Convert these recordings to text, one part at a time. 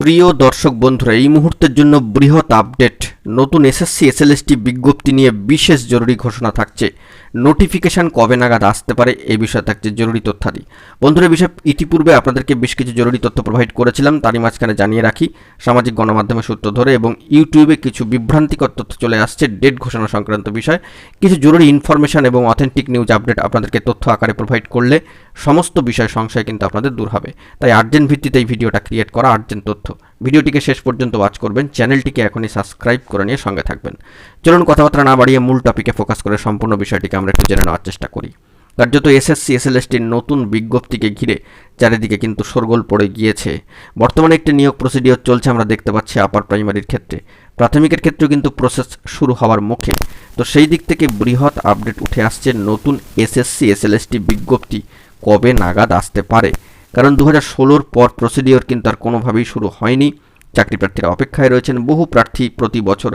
প্রিয় দর্শক বন্ধুরা, এই মুহূর্তের জন্য বৃহৎ আপডেট। নতুন এসএসসি এসএলএসটি বিজ্ঞপ্তি নিয়ে বিশেষ জরুরি ঘোষণা থাকছে। নোটিফিকেশন কবে নাগাদ আসতে পারে এই বিষয়ে থাকছে জরুরি তথ্যাদি। বন্ধুরা, এই বিষয়ে ইতিপূর্বে আপনাদেরকে বেশ কিছু জরুরি তথ্য প্রোভাইড করেছিলাম, তারই মাঝখানে জানিয়ে রাখি সামাজিক গণমাধ্যমে সূত্র ধরে এবং ইউটিউবে কিছু বিভ্রান্তিকর তথ্য চলে আসছে ডেট ঘোষণা সংক্রান্ত বিষয়। কিছু জরুরি ইনফরমেশন এবং অথেন্টিক নিউজ আপডেট আপনাদেরকে তথ্য আকারে প্রোভাইড করলে সমস্ত বিষয় সংশয় কিন্তু আপনাদের দূর হবে। তাই আর্জেন্ট ভিত্তিতে এই ভিডিওটা ক্রিয়েট করা, আর্জেন্ট তথ্য। ভিডিওটিকে শেষ পর্যন্ত ওয়াচ করবেন, চ্যানেলটিকে এখনই সাবস্ক্রাইব করে নিয়ে সঙ্গে থাকবেন। চলুন কথাবার্তা না বাড়িয়ে মূল টপিকে ফোকাস করে সম্পূর্ণ বিষয়টিকে আমরা একটু জেনে নেওয়ার চেষ্টা করি। কার্যত এসএসসি এসএলএসটির নতুন বিজ্ঞপ্তিকে ঘিরে চারিদিকে কিন্তু শোরগোল পড়ে গিয়েছে। বর্তমানে একটি নিয়োগ প্রসিডিওর চলছে, আমরা দেখতে পাচ্ছি আপার প্রাইমারির ক্ষেত্রে। প্রাথমিকের ক্ষেত্রেও কিন্তু প্রসেস শুরু হওয়ার মুখে। তো সেই দিক থেকে বৃহৎ আপডেট উঠে আসছে, নতুন এসএসসি এসএলএসটি বিজ্ঞপ্তি কবে নাগাদ আসতে পারে। কারণ 2016-র পর প্রসিডিওর কিন্তু আর কোনোভাবেই শুরু হয়নি। চাকরি প্রার্থীরা অপেক্ষায় রয়েছেন, বহু প্রার্থী প্রতি বছর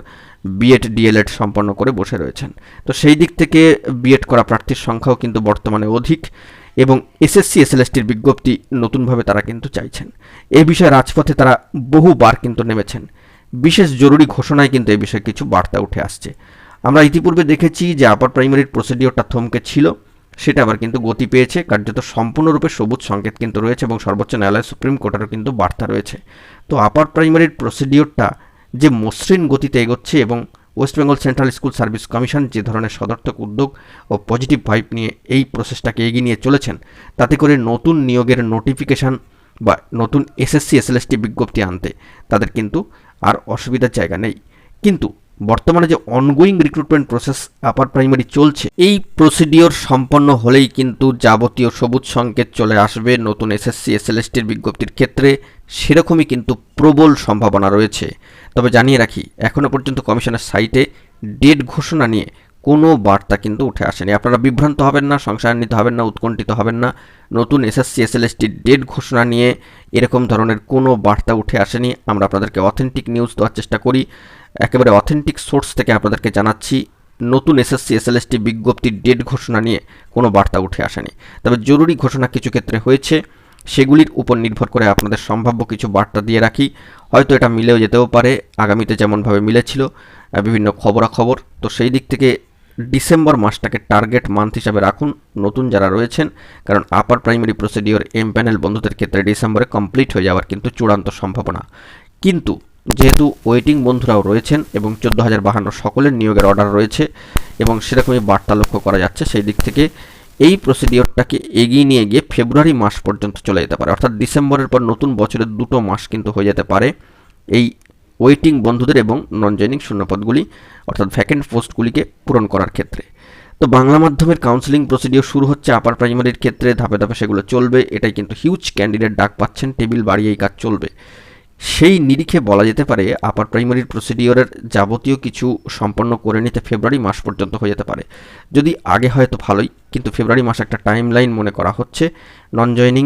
বিএড ডিএলএড সম্পন্ন করে বসে রয়েছেন। তো সেই দিক থেকে বিএড করা প্রার্থীর সংখ্যাও কিন্তু বর্তমানে অধিক এবং এসএসসি এসএলএসটির বিজ্ঞপ্তি নতুনভাবে তারা কিন্তু চাইছেন। এই বিষয়ে রাজপথে তারা বহুবার কিন্তু নেমেছেন। বিশেষ জরুরি ঘোষণায় কিন্তু এই বিষয়ে কিছু বার্তা উঠে আসছে। আমরা ইতিপূর্বে দেখেছি যে আপার প্রাইমারির প্রসিডিওরটা থমকে ছিল, সেটা আবার কিন্তু গতি পেয়েছে। কার্যত সম্পূর্ণরূপে সবুজ সংকেত কিন্তু রয়েছে এবং সর্বোচ্চ ন্যায়ালয় সুপ্রিম কোর্টেরও কিন্তু বার্তা রয়েছে। তো আপার প্রাইমারির প্রসিডিওরটা যে মসৃণ গতিতে এগোচ্ছে এবং West Bengal central school service commission যে ধরনের সদর্থক উদ্যোগ ও পজিটিভ ভাইব নিয়ে এই প্রসেসটাকে এগিয়ে নিয়ে চলেছেন, তাতে করে নতুন নিয়োগের নোটিফিকেশান বা নতুন এসএসসি এসএলএসটি বিজ্ঞপ্তি আনতে তাদের কিন্তু আর অসুবিধার জায়গা নেই। কিন্তু বর্তমানে যে ongoing recruitment process upper primary চলছে, এই প্রসিডিওর সম্পন্ন হলেই কিন্তু যাবতীয় সবুজ সংকেত চলে আসবে নতুন এসএসসি এসএলএসটির বিজ্ঞপ্তির ক্ষেত্রে। সেরকমই কিন্তু প্রবল সম্ভাবনা রয়েছে। তবে জানিয়ে রাখি, এখনও পর্যন্ত কমিশনের সাইটে ডেট ঘোষণা নিয়ে কোনো বার্তা কিন্তু উঠে আসেনি। আপনারা বিভ্রান্ত হবেন না, সংশয়ান্বিত হবেন না, উৎকণ্ঠিত হবেন না। নতুন এসএসসি এসএলএসটির ডেট ঘোষণা নিয়ে এরকম ধরনের কোনো বার্তা উঠে আসেনি। আমরা আপনাদেরকে অথেন্টিক নিউজ দেওয়ার চেষ্টা করি, একেবারে অথেন্টিক সোর্স থেকে আপনাদেরকে জানাচ্ছি। নতুন এসএসসি এসএলএসটি বিজ্ঞপ্তির ডেট ঘোষণা নিয়ে কোনো বার্তা উঠে আসেনি। তবে জরুরি ঘোষণা কিছু ক্ষেত্রে হয়েছে, সেগুলির উপর নির্ভর করে আপনাদের সম্ভাব্য কিছু বার্তা দিয়ে রাখি। হয়তো এটা মিলেও যেতেও পারে, আগামীতে যেমনভাবে মিলেছিল বিভিন্ন খবরাখবর। তো সেই দিক থেকে ডিসেম্বর মাসটাকে টার্গেট মান্থ হিসাবে রাখুন নতুন যারা রয়েছেন, কারণ upper primary procedure empanel বন্ধুদের ক্ষেত্রে ডিসেম্বরে কমপ্লিট হয়ে যাওয়ার কিন্তু চূড়ান্ত সম্ভাবনা। কিন্তু যেহেতু ওয়েটিং বন্ধুরাও রয়েছেন এবং 14,052 সকলের নিয়োগের অর্ডার রয়েছে এবং সেরকমই বার্তা লক্ষ্য করা যাচ্ছে, সেই দিক থেকে এই প্রসিডিওরটাকে এগিয়ে নিয়ে গিয়ে ফেব্রুয়ারি মাস পর্যন্ত চলে যেতে পারে। অর্থাৎ ডিসেম্বরের পর নতুন বছরের 2 মাস কিন্তু হয়ে যেতে পারে এই ওয়েটিং বন্ধুদের এবং নন জয়েনিং শূন্যপদগুলি অর্থাৎ ভ্যাকেন্ট পোস্টগুলিকে পূরণ করার ক্ষেত্রে। তো বাংলা মাধ্যমের কাউন্সেলিং প্রসিডিওর শুরু হচ্ছে আপার প্রাইমারির ক্ষেত্রে, ধাপে ধাপে সেগুলো চলবে। এটাই কিন্তু হিউজ ক্যান্ডিডেট ডাক পাচ্ছেন, টেবিল বাড়িয়ে এই কাজ চলবে। সেই নিরিখে বলা যেতে পারে আপার প্রাইমারির প্রসিডিওরের যাবতীয় কিছু সম্পন্ন করে নিতে ফেব্রুয়ারি মাস পর্যন্ত হয়ে যেতে পারে। যদি আগে হয় তো ভালোই, কিন্তু ফেব্রুয়ারি মাস একটা টাইম লাইন মনে করা হচ্ছে। নন joining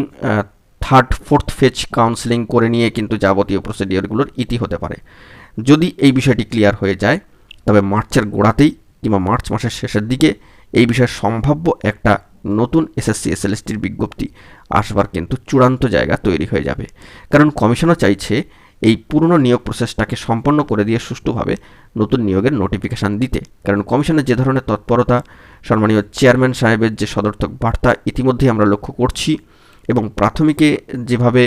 3rd 4th phase counselling করে নিয়ে কিন্তু যাবতীয় প্রসিডিওরগুলোর ইতি হতে পারে। যদি এই বিষয়টি ক্লিয়ার হয়ে যায়, তবে মার্চের গোড়াতেই কিংবা মার্চ মাসের শেষের দিকে এই বিষয়ে সম্ভাব্য একটা নতুন এসএসসি এসএলএসটির বিজ্ঞপ্তি আসবার কিন্তু চূড়ান্ত জায়গা তৈরি হয়ে যাবে। কারণ কমিশনও চাইছে এই পুরনো নিয়োগ প্রসেসটাকে সম্পন্ন করে দিয়ে সুষ্ঠুভাবে নতুন নিয়োগের নোটিফিকেশান দিতে। কারণ কমিশনের যে ধরনের তৎপরতা, সম্মানীয় চেয়ারম্যান সাহেবের যে সদর্থক বার্তা ইতিমধ্যেই আমরা লক্ষ্য করছি এবং প্রাথমিকে যেভাবে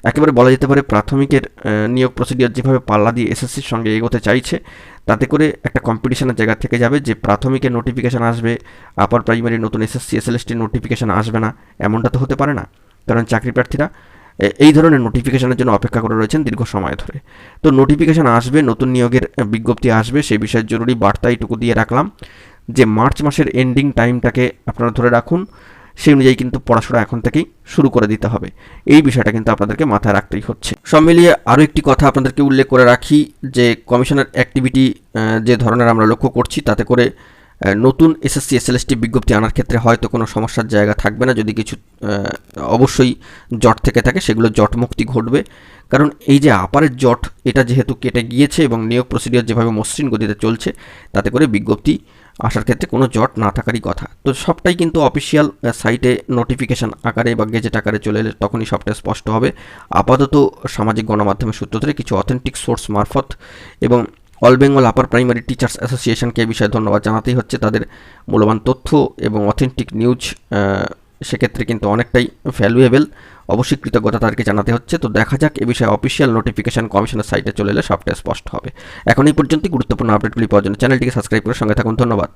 একেবারে বলা যেতে পারে প্রাথমিকের নিয়োগ প্রসিডিওর যেভাবে পাল্লা দিয়ে এসএসসির সঙ্গে এগোতে চাইছে, তাতে করে একটা কম্পিটিশনের জায়গা থেকে যাবে যে প্রাথমিকের নোটিফিকেশান আসবে, আপার প্রাইমারির নতুন এসএসসি এসএলএসটির নোটিফিকেশান আসবে না, এমনটা তো হতে পারে না। কারণ চাকরি প্রার্থীরা এই ধরনের নোটিফিকেশানের জন্য অপেক্ষা করে রয়েছেন দীর্ঘ সময় ধরে। তো নোটিফিকেশান আসবে, নতুন নিয়োগের বিজ্ঞপ্তি আসবে, সেই বিষয়ে জরুরি বার্তা এইটুকু দিয়ে রাখলাম যে মার্চ মাসের এন্ডিং টাইমটাকে আপনারা ধরে রাখুন। সেই অনুযায়ী কিন্তু পড়াশোনা এখন থেকেই শুরু করে দিতে হবে। এই বিষয়টা কিন্তু আপনাদেরকে মাথায় রাখতেই হচ্ছে। সব মিলিয়ে আরও একটি কথা আপনাদেরকে উল্লেখ করে রাখি যে কমিশনের অ্যাক্টিভিটি যে ধরনের আমরা লক্ষ্য করছি, তাতে করে নতুন এসএসসি এসএলএসটি বিজ্ঞপ্তি আনার ক্ষেত্রে হয়তো কোনো সমস্যার জায়গা থাকবে না। যদি কিছু অবশ্যই জট থেকে থাকে, সেগুলো জট মুক্তি ঘটবে। কারণ এই যে আপারের জট এটা যেহেতু কেটে গিয়েছে এবং নিয়োগ প্রসিডিওর যেভাবে মসৃণ গতিতে চলছে, তাতে করে বিজ্ঞপ্তি আসার ক্ষেত্রে কোনো জট না থাকারই কথা। তো সবটাই কিন্তু অফিসিয়াল সাইটে নোটিফিকেশান আকারে বা গেজেট আকারে চলে এলে তখনই সবটা স্পষ্ট হবে। আপাতত সামাজিক গণমাধ্যমের সূত্র ধরে কিছু অথেন্টিক সোর্স মারফত এবং all Bengal upper primary teachers অ্যাসোসিয়েশনকে এই বিষয়ে ধন্যবাদ জানাতেই হচ্ছে, তাদের মূল্যবান তথ্য এবং অথেন্টিক নিউজ সেক্ষেত্রে কিন্তু অনেকটাই ভ্যালুয়েবল। অবশ্যই কৃতজ্ঞতা তাদেরকে জানাতে হচ্ছে। তো দেখা যাক এ বিষয়ে অফিসিয়াল নোটিফিকেশন কমিশনের সাইটে চলে এলে সবটা স্পষ্ট হবে। এখন এই পর্যন্তই। গুরুত্বপূর্ণ আপডেটগুলি পাওয়ার জন্য চ্যানেলটিকে সাবস্ক্রাইব করে সঙ্গে থাকুন। ধন্যবাদ।